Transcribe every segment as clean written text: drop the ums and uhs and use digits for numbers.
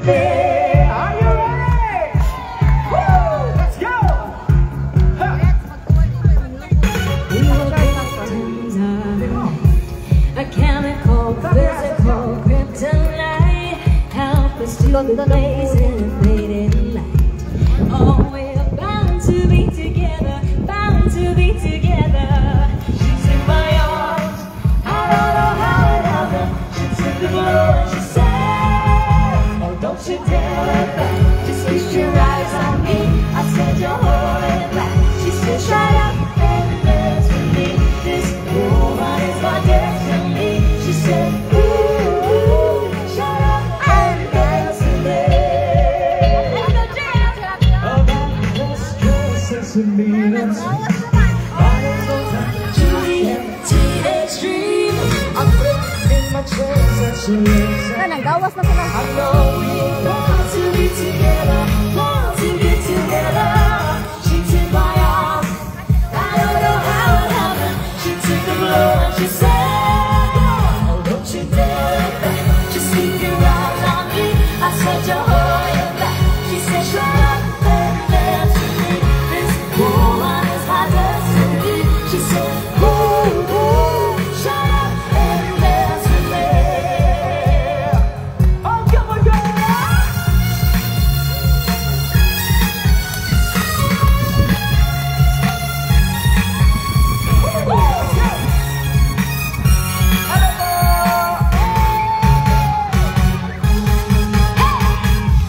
Are you ready? Woo! Let's go! A chemical, physical kryptonite. Help us to the blaze in the fading light. Oh, we're bound to be together, bound to be together. She's in my arms. I don't know how it happened. She took the blow and she said, oh, don't you dare look back. Just fix your eyes on me. I said you're holding back. She said shut up and dance with me. This woman is my destiny. She said ooh, shut up and dance with me. About this dress and meanings. Extreme. I'm in my chest and she lives. Nagawas na sila. I know we want to be together, want to be together. She took my arm. I don't know how it happened. She took the blow and she said, oh, don't you dare look back. Just keep your eyes on me. I said you're holding back. She said shut up and dance with me. This woman is my destiny. She said ooh, ooh, shut up and dance with me. Oh, come on, girl!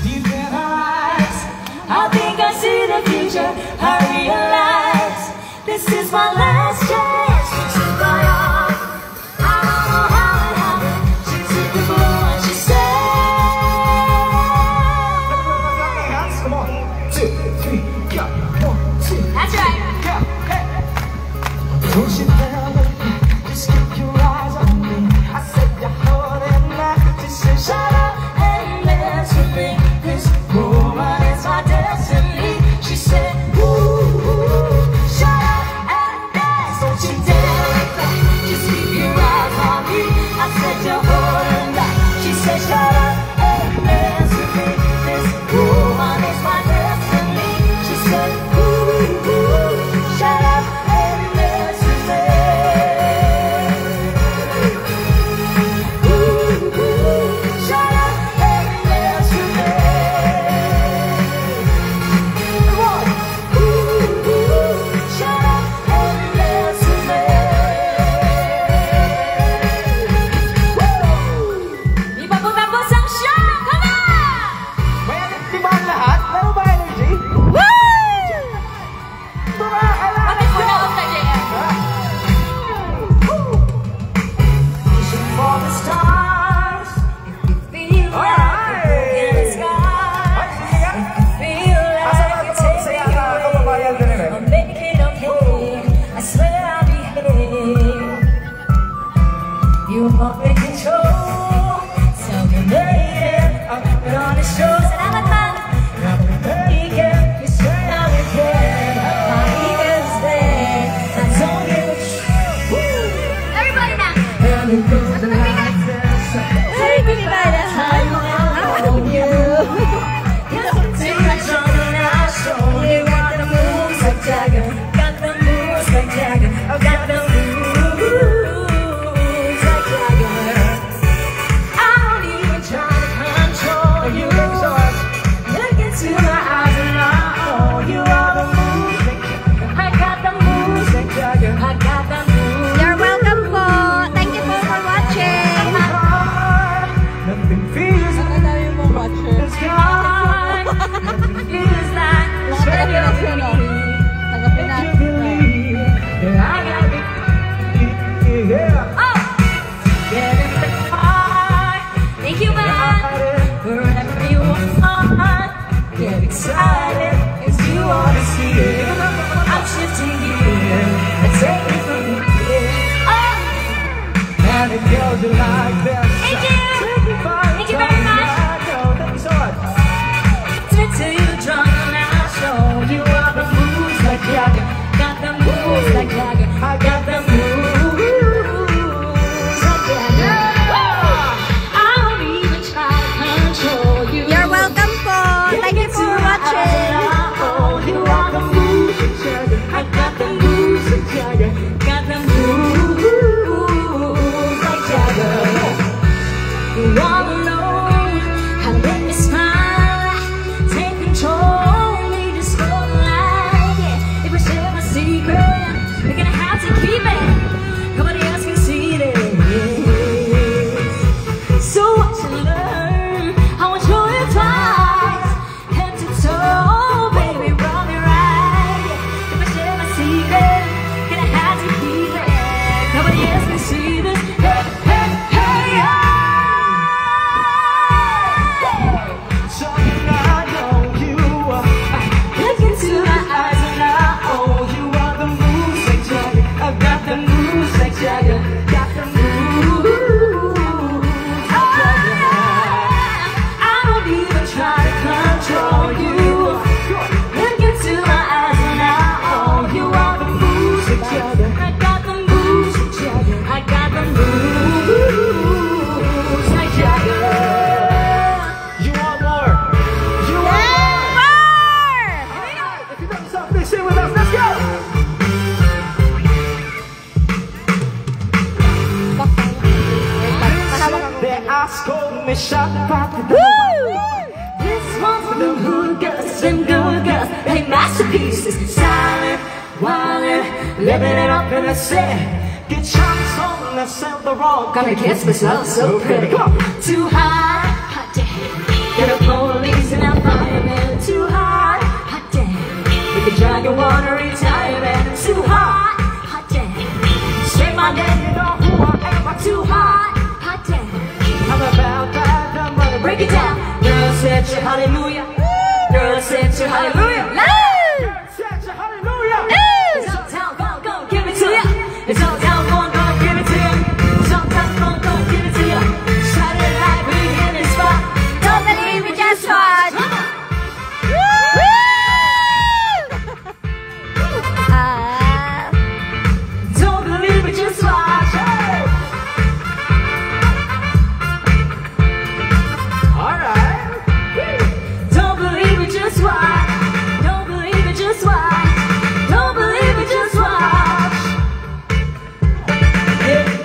Deep in her eyes, I think I see the future. I realize this is my last chance. She took my arm. I don't know how it happened. She took the blow and she said, Come on, 2, 3, go, 1, 2. that's right. Go, hey. Don't you dare look back, just keep your eyes on me. I said you're holding back, just say shut up And dance with me. This woman is my destiny. She said, ooh, ooh, living it up in the city. Get Chinese on the center road. Gonna kiss myself so pretty. Too hot, hot damn. Get a police and a fireman. Too hot, hot damn. We can drag your water retirement. Too hot, hot damn. Say my name, you know who I am. I'm too hot, hot damn. I'm about that, I'm gonna break it down. Girl, set your hallelujah. Girl, set your hallelujah. Girl, set your hallelujah. It's uptown, go, give it to ya. It's uptown, go, give it to ya. It's uptown, go, give it to ya. Saturday night, we in the spot. Don't believe me, just watch. Don't believe it, just watch. Hey. All right. Don't believe it, just watch. Don't believe it, just watch. Don't believe it, just watch.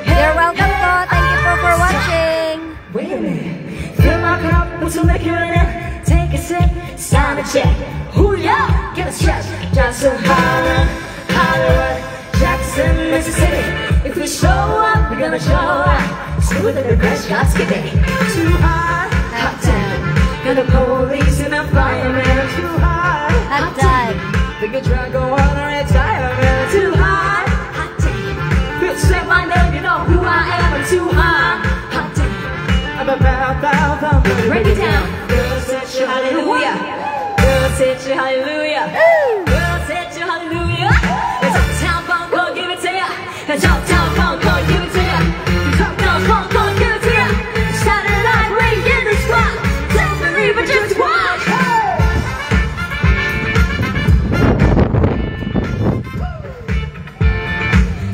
You're welcome po. Thank you for watching. Wait a minute. Fill my cup with some liquor in it. Take a sip, sign a check. Ooh yeah, get a stretch. Jackson, Hollywood, Jackson, Mississippi. If we show up, we're gonna show up. Smooth and the crash got skippy. Too hot, hot damn. Got a police and a fireman. Too hot, Hot time. we can drag a water retirement. Too hot, hot damn. Bitch, say my name, you know who I am. I'm too hot, hot damn. I'm about, Break it down. Girl, set your hallelujah. Girl, set your hallelujah. Girl, set your hallelujah. It's uptown funk, go give it to ya. It's uptown funk, go give it to ya. It's uptown funk, go give it to ya. Saturday night, we in the spot. Don't believe it, just watch.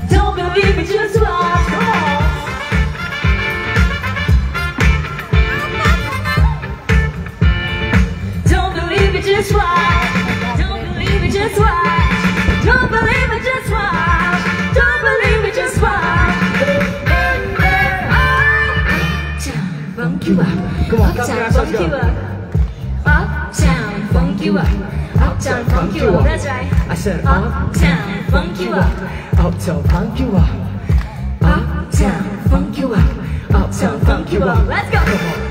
Don't believe it, just watch. Come on. Don't believe it, just watch. Don't believe it, just watch. Don't believe it, just watch. Don't believe it, just watch. Uptown, funk you up. Uptown, funk you up. Uptown, funk you up. Uptown, funk you up. That's right. I said Uptown, funk you up. uptown funk you up. Uptown, funk you up. Uptown, funk you up. Let's go.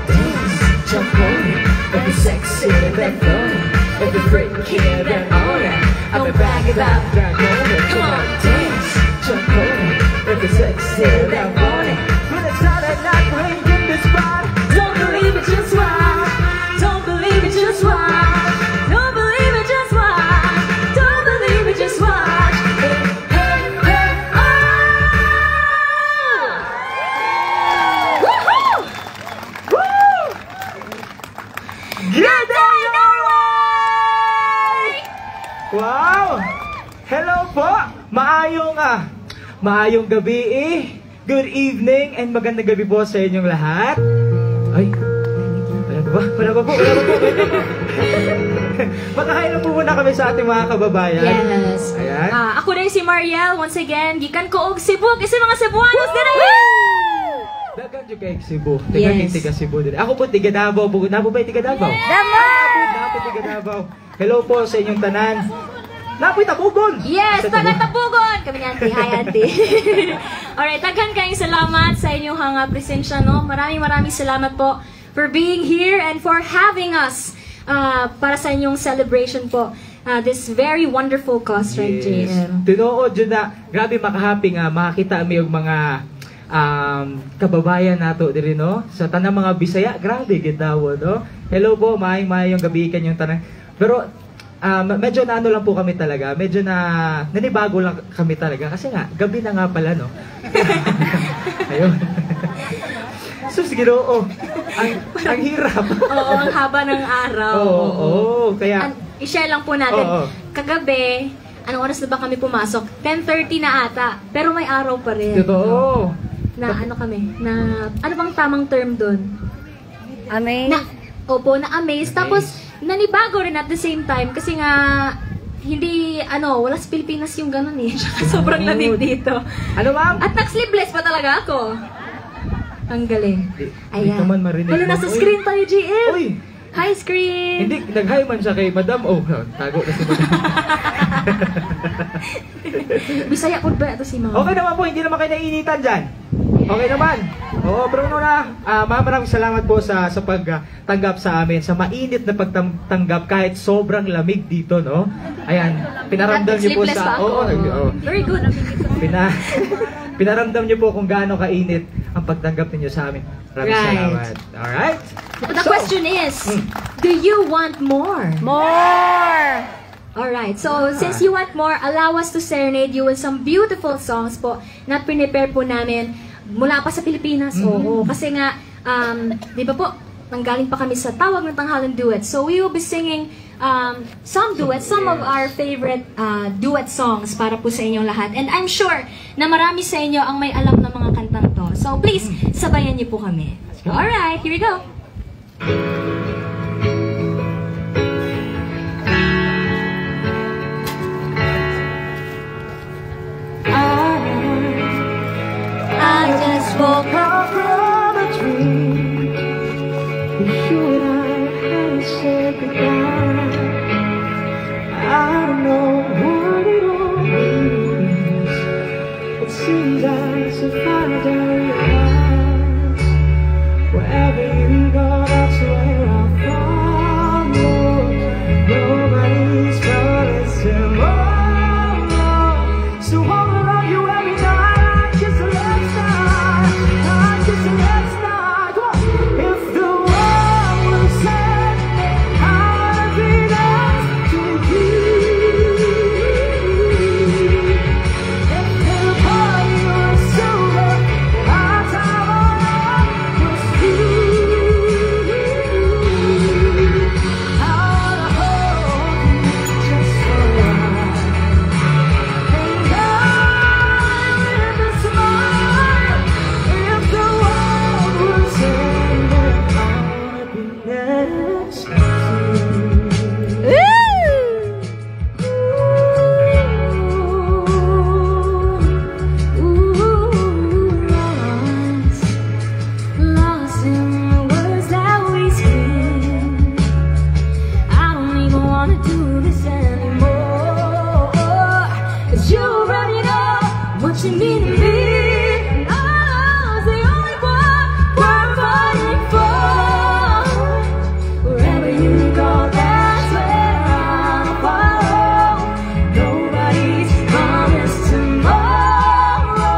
Dance, jump on it. If you're sexy, then flown it. If you're freaky, then own it. I've been back about that moment. Come on, dance, jump on it. If you're sexy, then flown it. When it's out at night, we ain't in this spot. Don't believe it, just watch. Don't believe it, just watch. Don't believe it, just watch. Don't believe it, just watch. Hey, hey, hey, oh! Woohoo! Woo! Good day, Norway! Wow! Hello po! Maayong gabi eh. Good evening and magandang gabi po sa inyong lahat. Ay, wala pa po. Magkakain na po muna kami sa ating mga kababayan. Yes. Ayan. Ako na si Mariel. Once again, gikan ko og Cebu. Kasi mga Cebuanos din ay. Dagan dyan kay Cebu. Dagan Yes. kay tiga Cebu din. Ako po tiga Davao. Nabo ba yung tiga Davao? Napo tiga Davao. Hello po sa inyong tanan. Napo'y Tabugon! Yes, Sa taga Cebu. Tapugon! Kami ni Auntie. Hi, Auntie. Alright, daghan kayong salamat sa inyong presensya, no? Maraming salamat po for being here and for having us para sa inyong celebration po. This very wonderful cause, right, JM? Tinuod dyan na, grabe makahappy nga, makakita mi yung mga kababayan nato diri no sa tanang mga Bisaya, grabe gitawo no. Hello po, maayong gabi kanyong tanang. Pero medyo na ano lang po kami talaga, medyo na nanibago lang kami talaga kasi nga gabi na nga pala no. Ayun. Sus, Ginoo. Ang hirap. Oo, ang haba ng araw. Oo, kaya I-share lang po natin. Oo. Kagabi, anong oras na ba kami pumasok? 10:30 na ata. Pero may araw pa rin. totoo. Na ano kami? Na ano bang tamang term doon? Opo, na-amaze. Tapos, nanibago rin at the same time. Kasi nga, hindi, wala sa Pilipinas yung ganun eh. Sobrang lamig dito. Ano ma'am? At nag-sleepless pa talaga ako. Ang galing. Hindi ka man marinig. Wala, nasa Uy. screen tayo, GM. Uy! Hi, screen! Hindi, nag-hi man siya kay Madam. Oh, tago na si Madam. Bisaya po ba ito si Mama? Okay naman po, hindi naman kayo nainitan dyan. Okay naman. Oo, pero muna, maraming salamat po sa pagtanggap sa amin, sa mainit na pagtanggap kahit sobrang lamig dito, no? Ayan, pinaramdam niyo po sa... Oo, very good. Pinaramdam niyo po kung gaano kainit ang pagtanggap niyo sa amin. Maraming salamat. Alright? The question is, do you want more? More! Alright, so since you want more, allow us to serenade you with some beautiful songs po na prepare po namin mula pa sa Pilipinas. Oo, kasi nga, di ba po, nanggaling pa kami sa Tawag ng Tanghalang Duet. So we will be singing some duets, some of our favorite duet songs para po sa inyong lahat. And I'm sure na marami sa inyo ang may alam ng mga kantang to. So please, sabayan niyo po kami. Alright, here we go. I just woke up from a dream. You and I had said goodbye. I don't know what it all means. It seems I survived all your eyes. Wherever you go, that's where I'll follow. Nobody's promised tomorrow, so I'ma love you every night. Just the last night, just the last night. If the world was ending, I'd be next to you. If the party was over, our time on earth was through. I wanna hold you just for a while. And I with a smile. If the world was ending, I'd be next to you. Lost in the words that we speak. I don't even wanna do this anymore. 'Cause you already know what you mean to me. And I was the only one we're fighting for. Wherever you go, that's where I'll follow. Nobody's promised tomorrow,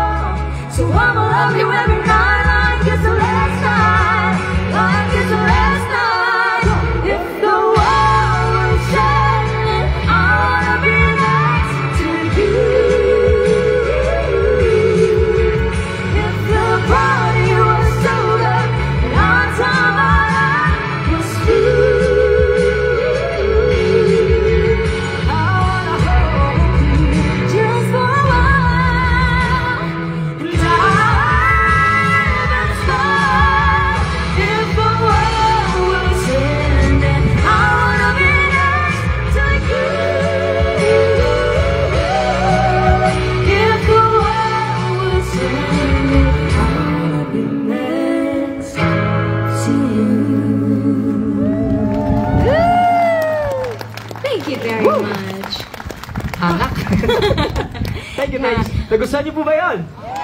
so I'ma love you every night like it's the last night, like it's the last night. If the world was ending, I wanna be next to you. If the party was over and our time on earth was through, I wanna hold you just for a while. And I've smile. If the world was ending, I wanna be next to you. If the world was ending, I wanna be next to you. Thank you very much. Hangak. Thank you, thanks. Nagustuhan niyo po ba yun?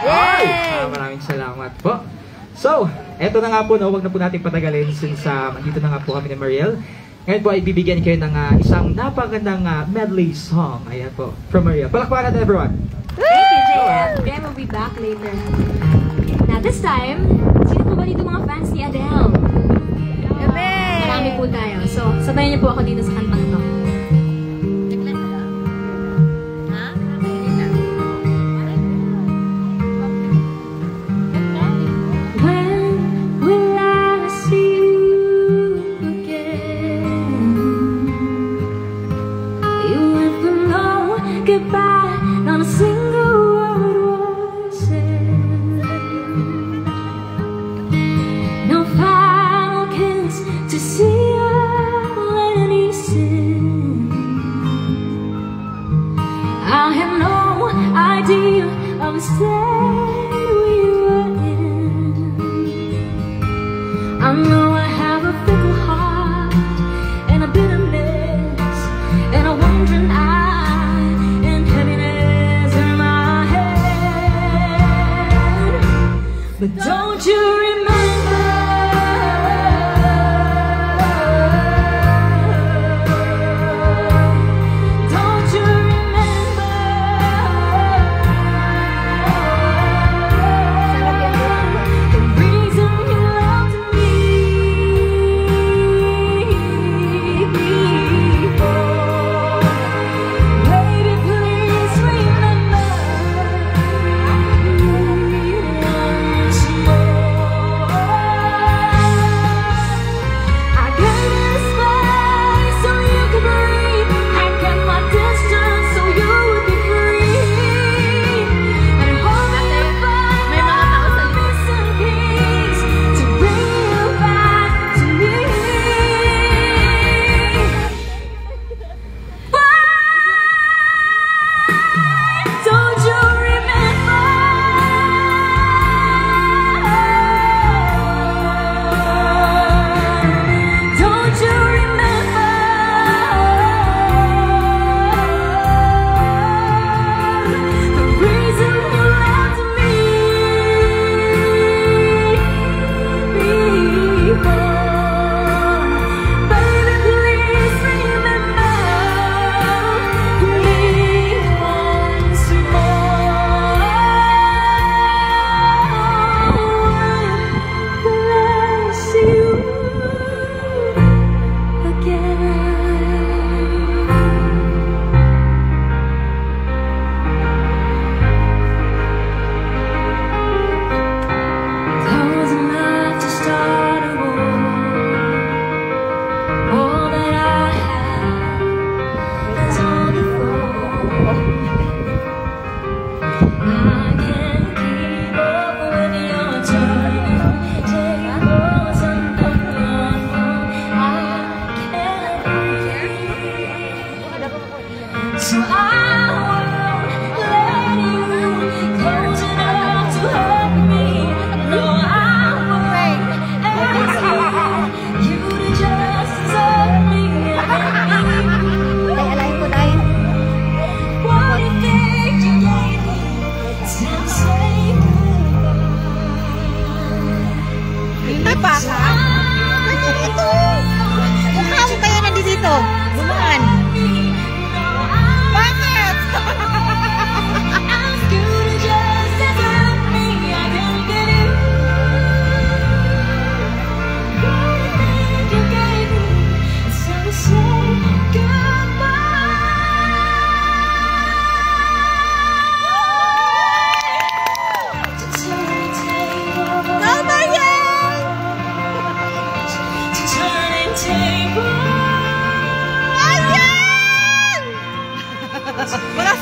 Yay! Maraming salamat po. So, eto na nga po, no, wag na po natin patagalin since dito na nga po kami ni Mariel. Ngayon po ay bibigyan kayo ng isang napagandang medley song. Ayan po, from Mariel. Palakpakan natin, everyone. Thank you, JF. Graham will be back later. Now this time, sino po ba dito mga fans ni Adele? Kami! Marami po tayo. So, sabayan niyo po ako dito sa kantang to. When will I see you again? You went for no goodbye, not a single word was said. No final kiss to seal any sin. I had no idea of the state we were in. I know I have a fickle heart and a bitterness and a wandering eye.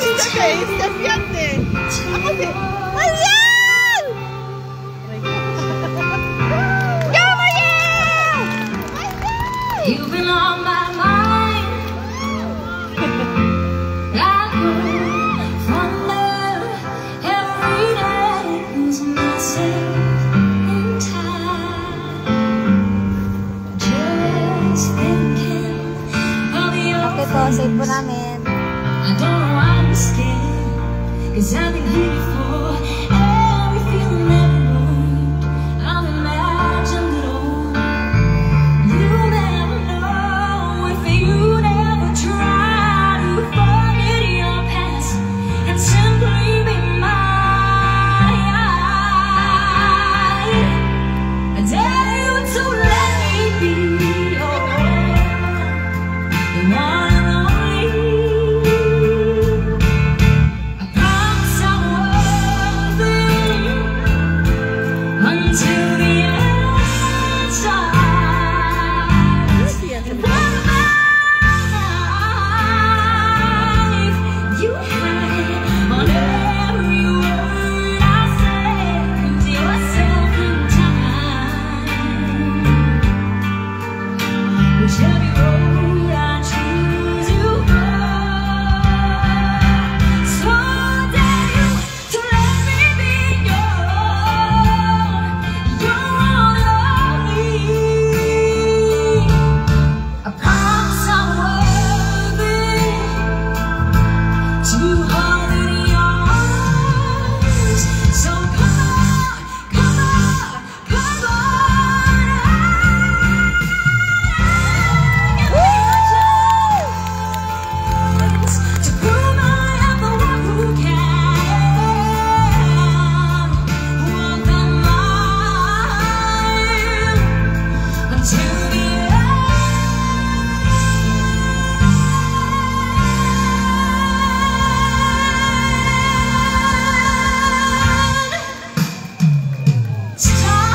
Step yan eh. Ako si... Ayan! Gabriel! You've been on my mind. I go from love every day, losing myself in time. Just thinking of your Okay po, save po namin. I don't know why I'm scared, 'cause I've been here before. Every feeling, every word, I've imagined it all. You never know if you never try to forget your past and simply be mine. I dare you to let me be your the one and only. I promise I will be until the end starts. And what life you had on every word I said to yourself in time. Whichever road I choose, you go. So dare you to let me be your one and only. I promise I'm worthy to hold in yours. So come on, come on, come on. To prove I am the one who can walk the line until the end starts.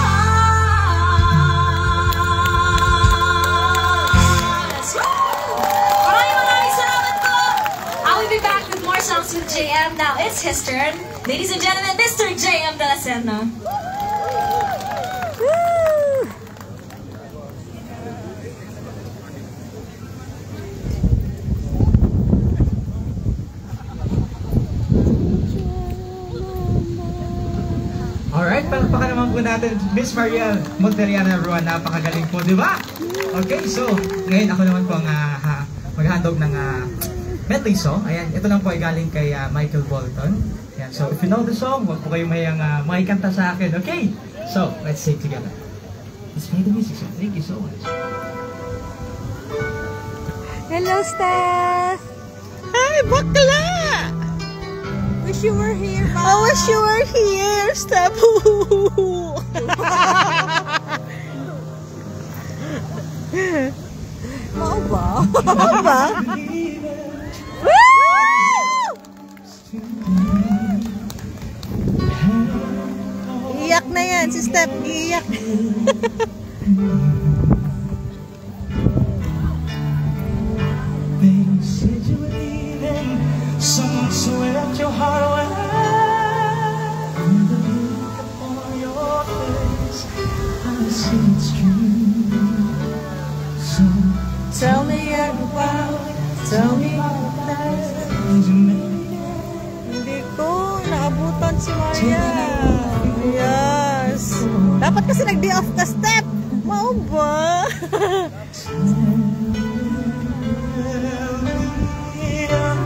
Maraming salamat po. I will be back with more songs with JM. Now it's his turn. Ladies and gentlemen, Mr. JM De La Serna. Alright, palakpakan naman po natin Miss Mariel Monteriana Ruan. Napakagaling po, di ba? Okay, so ngayon ako naman po ang maghandog ng medley song. Ayan, ito lang po ay galing kay Michael Bolton. Ayan, so if you know the song, huwag po kayo mayang makikanta sa akin, okay? So, let's sing together. Let's play the music, so thank you so much. Hello, Steph! Hi, bakla! Wish you were here, I wish you were here, Step. Mau ba? Ano ba? Iyak na yan, si Step. Iyak. They said you were leaving, someone swept your heart away. And the look upon your face, I see it's true. So Tell me about it. Tell me about things you made. Hindi ko naabutan si Maria. Yes. Dapat kasi nag-day off ka, Step. Mau ba?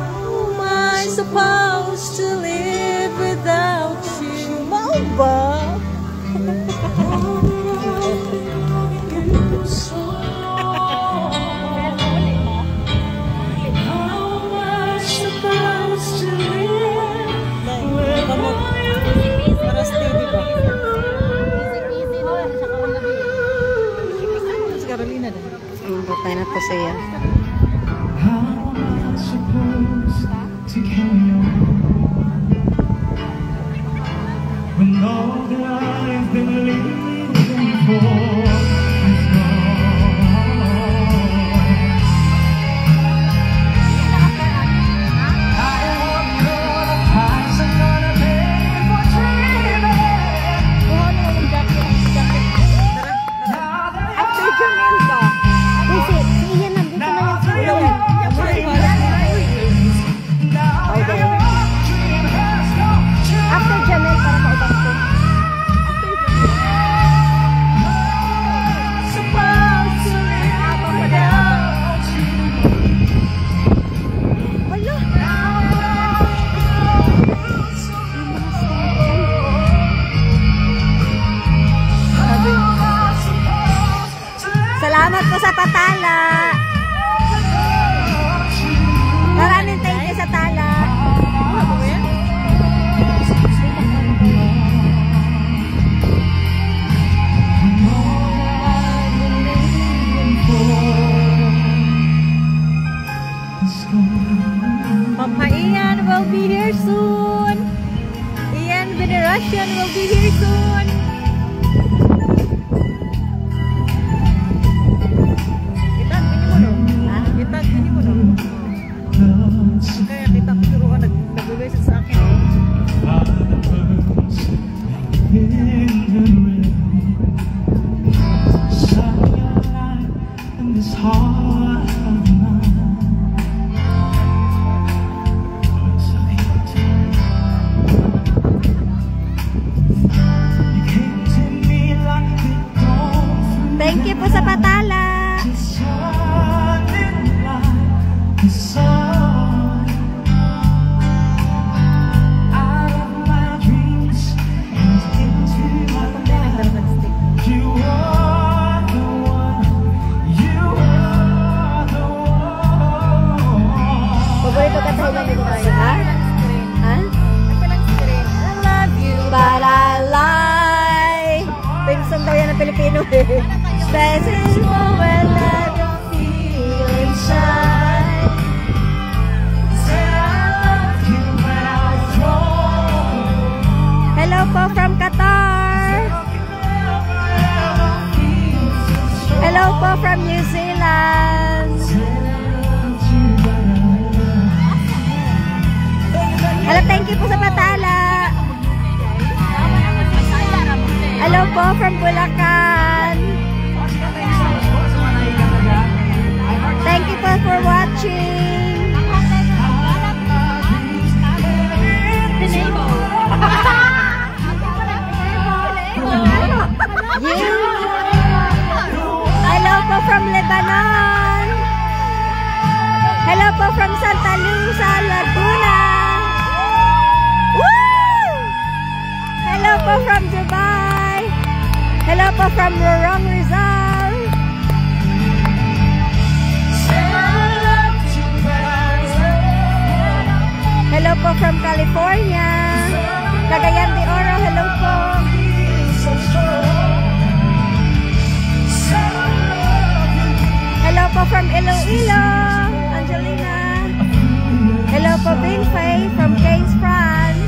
How am I supposed to live without you? Mau ba? Para steady ba? Si Carolina din. Butay na to siya. How am I supposed to carry on when all that I've been living for is gone? I want will be here soon. Ian Veneracion will be here soon. Kitag, hindi mo no? Ha? Kitag, hindi mo no? Kaya kitag, pero nag-message sa akin. Thank you po sa patala. Paborito ka tayo lang ito, ha? Ha? I love you, but I lie. Pinsong daw yan ng Pilipino eh. Spaces when I don't feel inside. Said I love you when I was wrong. Hello po from Qatar. Hello po from New Zealand. Hello, thank you po sa patala. Hello po from Bulacan. Thank you po for watching. Hello po from Lebanon. Hello po from Santa Lucia, Laguna. Woo! Hello po from Dubai. Hello po from Rorong, Rizal. Hello po from California. Cagayan de Oro, hello po. Hello po from Iloilo, Angelina. Hello po Binfay from Cays, France.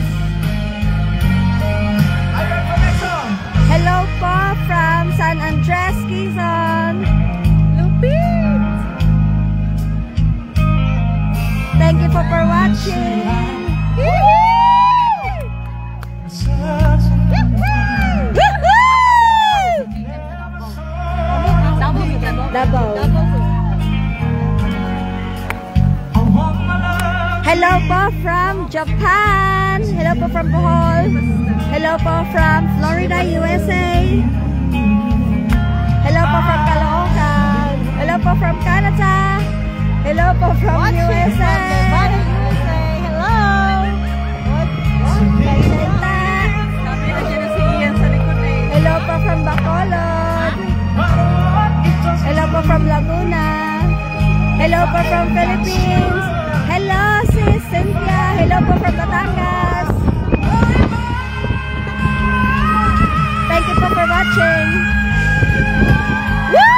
Hello po from San Andres, Quezon. Lupit! Thank you for watching. Double. Hello po from Japan. Hello po from Bohol. Hello po from Florida, USA. Hello po from Caloocan. Hello po from Canada. Hello po from USA. Hello. Hello po from Bacolod. Hello po from Laguna. Hello po from Philippines. Hello sis Cynthia. Hello po from Batangas. Thank you po for watching. Woo!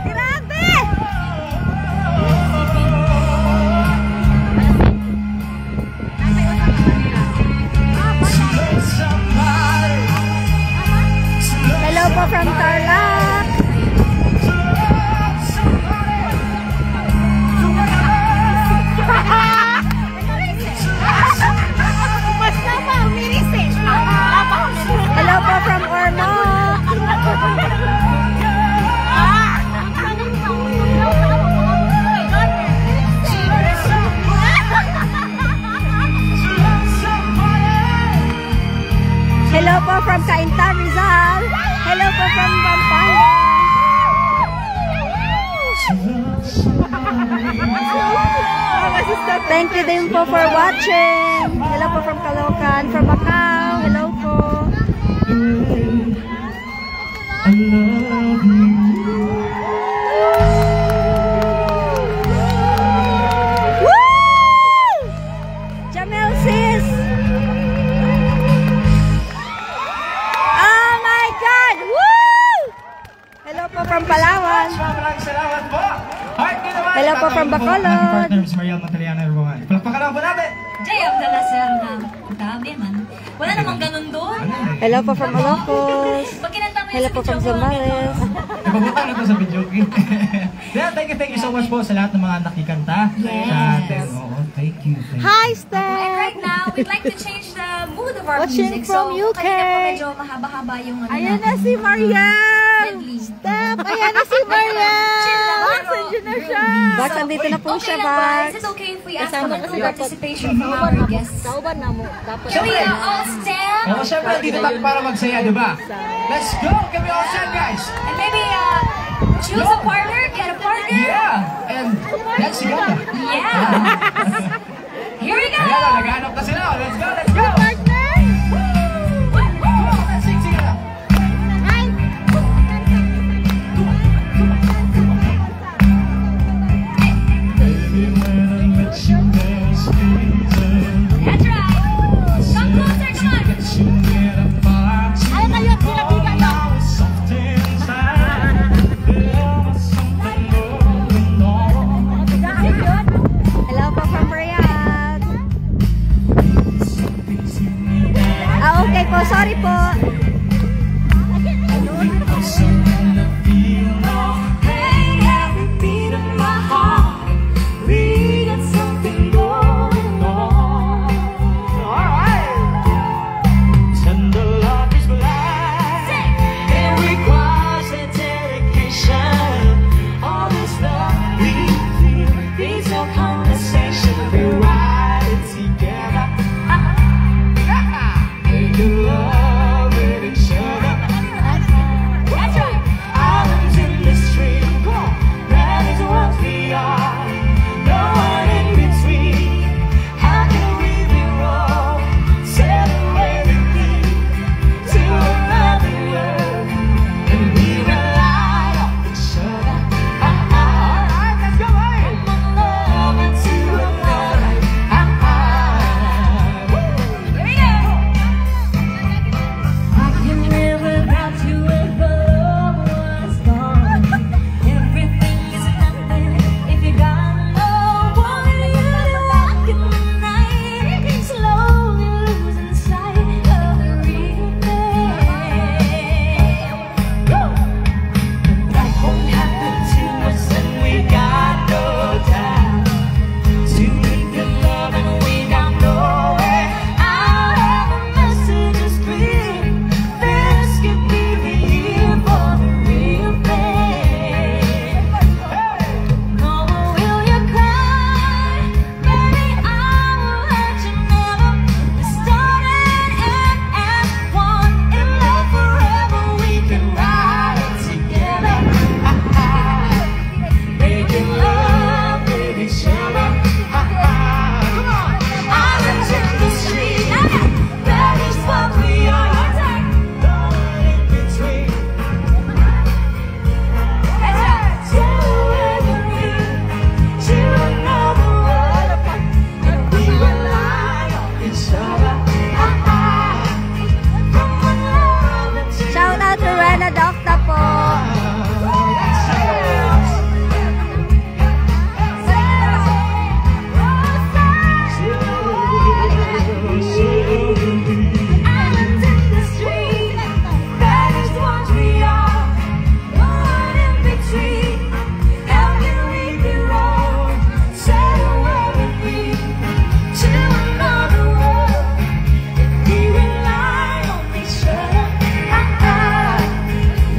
Grabe! Hello po from Tarlac. Hello po from Ormoc. Hello po from Cainta, Rizal. Hello po from Pampanga. Thank you din po for watching. Hello po from Caloocan, from Macau. Hello po. I love you. Woo! Jamel sis. Oh my God! Woo! Hello po from Palawan. Maraming salamat po. Heart me naman. Hello po from Bacolod. Partner, Miss Mariel Mataliana, everyone. Palakpakan lang po natin. Jayam dala sir na. Dami man. Wala namang ganun doon. Hello po from Ilocos. Pag kinanta mo Hello po from Zambales. Ipagutang na to sa video. Yeah, thank you so much po sa lahat ng mga nakikanta. Yes. Sa atin. Oo, thank you. Hi, And Steph! right now, we'd like to change the mood of our Watching music. from So, UK. kanina po medyo mahaba-haba yung ano Ayan na natin. si Mariam! Medley. Steph! Ayan na si Mariam! Bax, Nandiyan na siya! Bax, andito na po siya, Okay lang ba? Bax. Is it okay if we ask Kasama for kasi more dapat- participation from our guests? Sauban na mo. Dapat Can we all stand? Oo, syempre, dito tayo para magsaya, di ba? Let's go! Can we all stand, guys? And maybe choose a partner, get a partner. Yeah! And let's go! Yeah. Here we go. Ayan na, naghanap na sila. Let's go, let's go! Let's sing, sing na. That's right. Come closer, come on. Ay, kayo, pinabigan na! Hello po from Riyadh. Okay po, sorry po. That's right. Here we go. I can live without you if the love was gone. Everything is nothing if you got no one. You walk in the night, slowly losing sight of the real thing. That won't happen to us, and we got no time to make good love, and we got nowhere out of the messages clear. This could be the year for the real thing. No more will you cry, baby, I will let you never. We started and as one in love forever. We can ride it together, making love with each other. Islands in the street, that is what we are. Going in between. To another world, and we rely on each other. From one love to Shout out to Rena Docta po. Islands in the street, that is what we are. Going in between, how can we be wrong? Say where would we to another world? We rely on each other.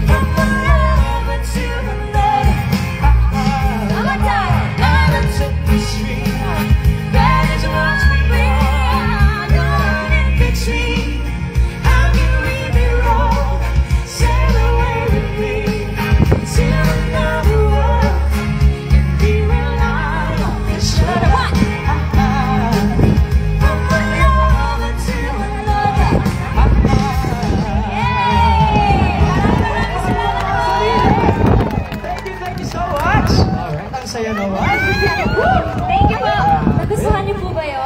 From one lover to another. One more time. Islands in the street, that is what we are. Going in between, how can we be wrong? Say where would we to another world? We rely on each other. From one lover to another. Thank you so much! Alright, ang saya naman. Thank you po. Nagustuhan niyo po ba yun?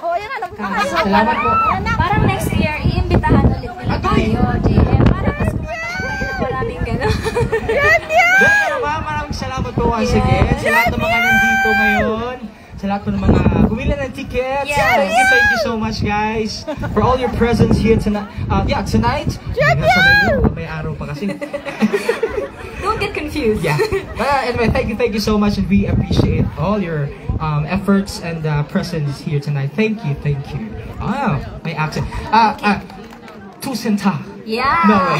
Oh, yan na. Salamat po. Parang next year, iimbitahan ulit nila tayo, JM. Para mas kumanta po na maraming gano'n. Then, maraming salamat po once again sa lahat ng mga nandito ngayon. Sa sa lahat po ng mga bumili ng tickets. Yes. Thank you so much, guys, for all your presence here tonight. Tonight. May araw pa kasi. Don't get confused. Yeah. Anyway, thank you so much, and we appreciate all your efforts and presence here tonight. Thank you. Oh, my accent. Tusentak. Yeah. No way.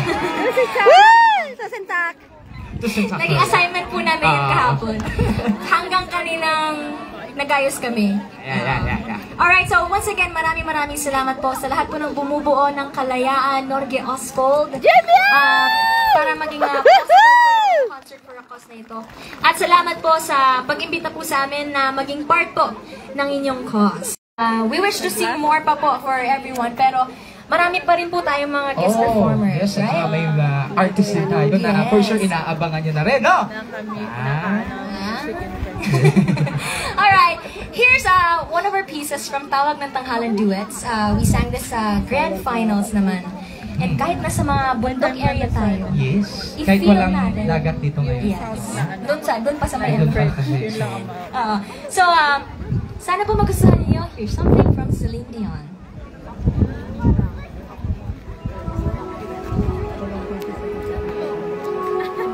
Sasentak. Tusentak. Naging assignment po namin yun kahapon. Hanggang kaninang nagayos kami. Yeah. Alright, so once again, maraming salamat po sa lahat po ng bumubuo ng Kalayaan, Norge Osfold. Para maging possible concert for a cause na ito. At salamat po sa pag-imbita po sa amin na maging part po ng inyong cause. We wish to see more pa po for everyone, pero marami pa rin po tayong mga guest performers, yes, right? may artist din tayo na for sure inaabangan nyo na rin, no? Alright, here's one of our pieces from Tawag ng Tanghalan Duets. We sang this sa grand finals naman. And kahit nasa mga bundok area tayo, Yes. i-feel Kahit walang natin. dagat dito ngayon. Yes. Doon pa sa Ay, doon Mayan. pa kasi. So, sana po magustuhan niyo. Here's something from Celine Dion.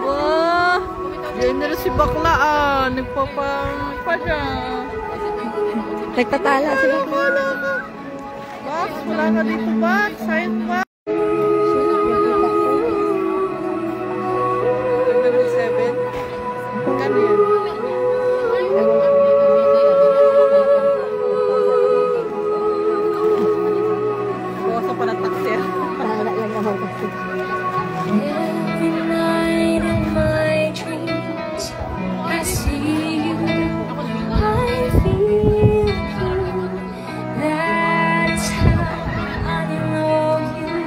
Wow! Generous si bakla nagpapang pa siya. Nagtatala sila. Box, wala ka dito box. Sign box. 7. Kano yan? Bukas pa ng taxi. Every night in my dreams, I see you, I feel you. That's how I know you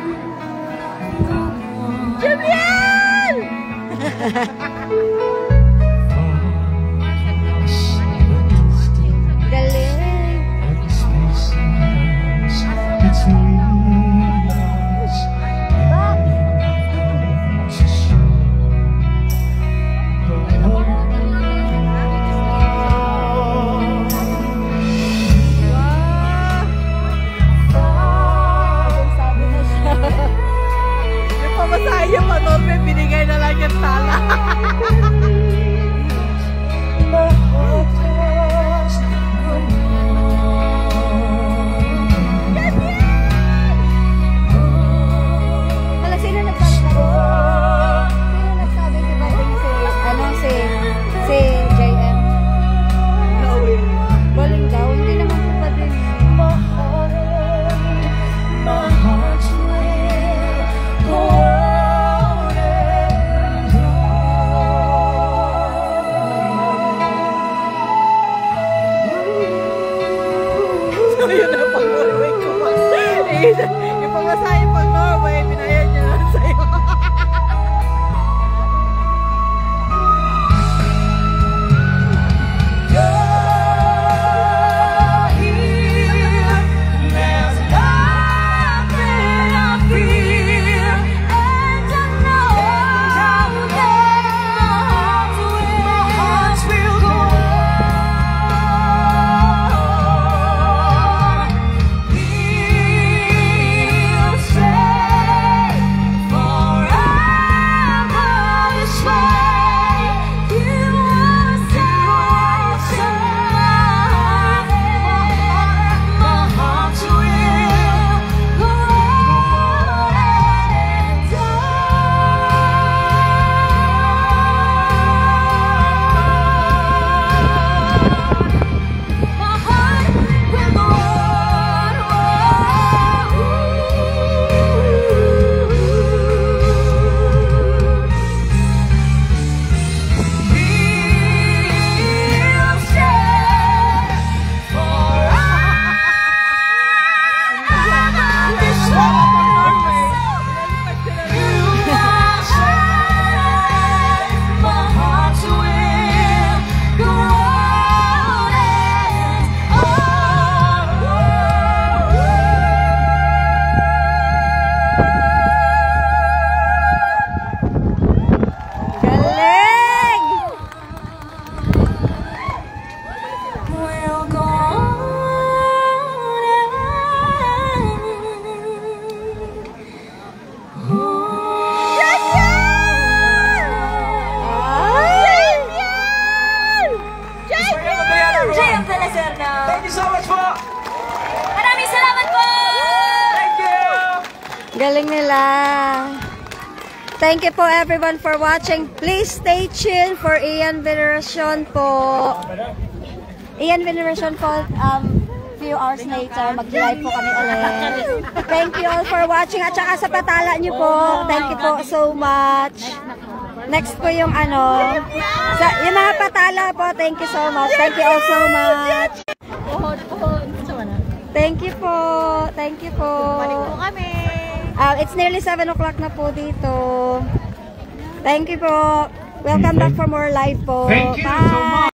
Galing nila. Thank you po everyone for watching. Please stay tuned for Ian Veneracion po. Ian Veneracion po, few hours later, mag-live po kami ulit. Thank you all for watching. At saka sa patala nyo po, thank you po so much. Next po yung yung mga patala po, thank you so much. Thank you all so much. Thank you po. Thank you po. Balik po kami. It's nearly 7 o'clock na po dito. Thank you po. Welcome back for more live po. Thank you so Bye. much.